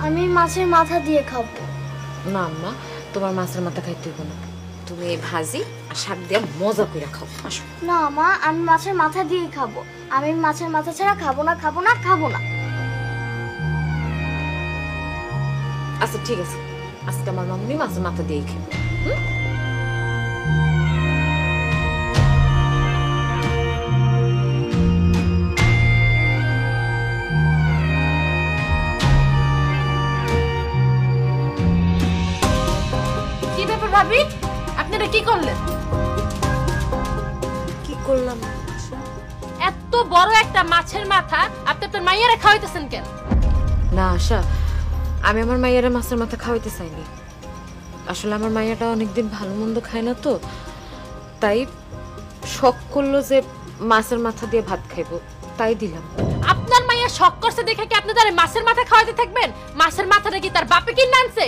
আমি মাছের মাথা দিয়ে খাবো। না আম্মা, তোমার মাছের মাথা খাইতে হইব না, তুমি এই ভাজি আর শাক দিয়ে মজা করে খাও। আসো। না মা, আমি মাছের মাথা দিয়ে খাবো। আমি মাছের মাথা ছাড়া খাবো না, খাবো না, খাবো না। আচ্ছা ঠিক আছে, আজকে আমার মামুনি মাছের মাথা দিয়েই খেবে। কি ব্যাপার ভাবি, আপনারা কি করলেন? কি করলাম? এত বড় একটা মাছের মাথা আপনি আপনার মাইয়ারে খাওয়াইতেছেন কেন? না আশা, আমি আমার মাইয়ারে মাছের মাথা খাওয়াইতে চাইনি। আসলে আমার মাইয়াটা অনেকদিন ভালো মন্দ খায় না, তো তাই শখ করলো যে মাছের মাথা দিয়ে ভাত খাইবো, তাই দিলাম। আপনার মাইয়া শখ করছে দেখে কি আপনি তারে মাছের মাথা খাওয়াইতে থাকবেন? মাছের মাথাটা কি তার বাপে কিনে আনছে?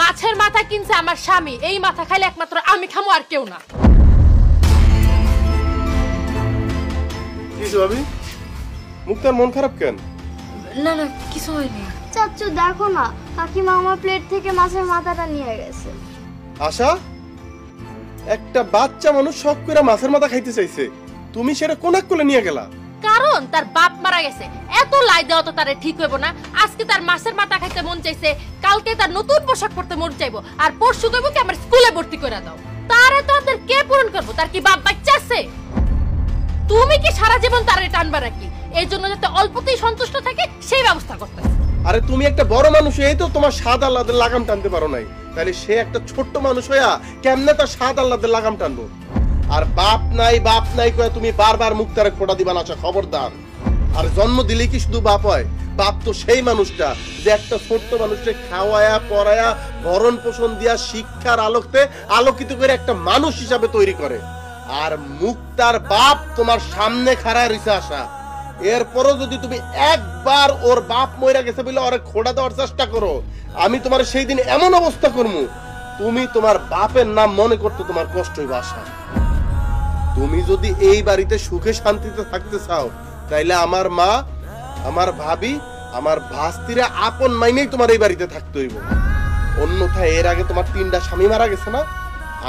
মাছের মাথা কিনছে আমার স্বামী। এই মাথা খাইলে একমাত্র আমি খামো, আর কেউ না। কি ভাবি, মুক্তার মন খারাপ কেন? না না, কিছু হয়নি। চাচ্চু দেখো না, কাকিমা আমার প্লেট থেকে মাছের মাথাটা নিয়ে গেছে। আশা, একটা বাচ্চা মানুষ শখ করে মাছের মাথা খাইতে চাইছে, তুমি সেটা কোনাক কোলে নিয়ে গেলা? কারণ তার বাপ মারা গেছে। এত লাই দেওয়া তো তারে ঠিক হইব না। আজকে তার মাছের মাথা খাইতে মন চাইছে, কালকে তার নতুন পোশাক পরতে মন চাইবো, আর পরশু কইবো কি আমার স্কুলে ভর্তি করে দাও। তারে তো আপনার কে পূরণ করবো? তার কি বাপ বাচ্চা আছে? তুমি কি সারা জীবন তারে টানবা নাকি? এই জন্য যাতে অল্পতেই সন্তুষ্ট থাকে সেই ব্যবস্থা করতে। আরে তুমি একটা বড় মানুষ, এই তো তোমার স্বাদ আল্লাহদের লাগাম টানতে পারো নাই, তাহলে সে একটা ছোট্ট মানুষ হইয়া কেমনে তার স্বাদ আল্লাহদের লাগাম টানবো? আর বাপ নাই কয়ে তুমি বারবার মুক্তারে খোঁটা দিবা না, খবরদার। আর জন্ম দিলেই কি শুধু বাপ হয়? বাপ তো সেই মানুষটা যে একটা ছোট্ট মানুষকে খাওয়ায়া পড়ায়া ভরণ পোষণ দিয়া শিক্ষার আলোকে আলোকিত করে একটা মানুষ হিসাবে তৈরি করে। আর মুক্তার বাপ তোমার সামনে খাড়ায় রইছে আশা, এরপরও যদি তুমি একবার ওর বাপ মইরা গেছে বলে ওরে খোঁড়া দেওয়ার চেষ্টা করো, আমি তোমার সেই দিন এমন অবস্থা করবো, তুমি তোমার বাপের নাম মনে করতে তোমার কষ্ট হইবে আশা। তুমি যদি এই বাড়িতে সুখে শান্তিতে থাকতে চাও, তাইলে আমার মা, আমার ভাবি, আমার ভাস্তিরা আপন মাইনেই তোমার এই বাড়িতে থাকতে হইব। অন্যথায় এর আগে তোমার 3টা স্বামী মারা গেছে না,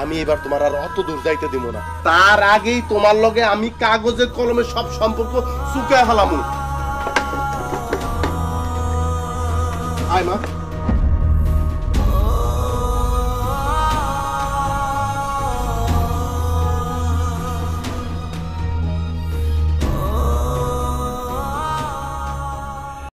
আমি এবার তোমার আর অত দূর যাইতে দিব না। তার আগেই তোমার লগে আমি কাগজে কলমে সব সম্পর্ক চুকায় হালামু। আয় মা।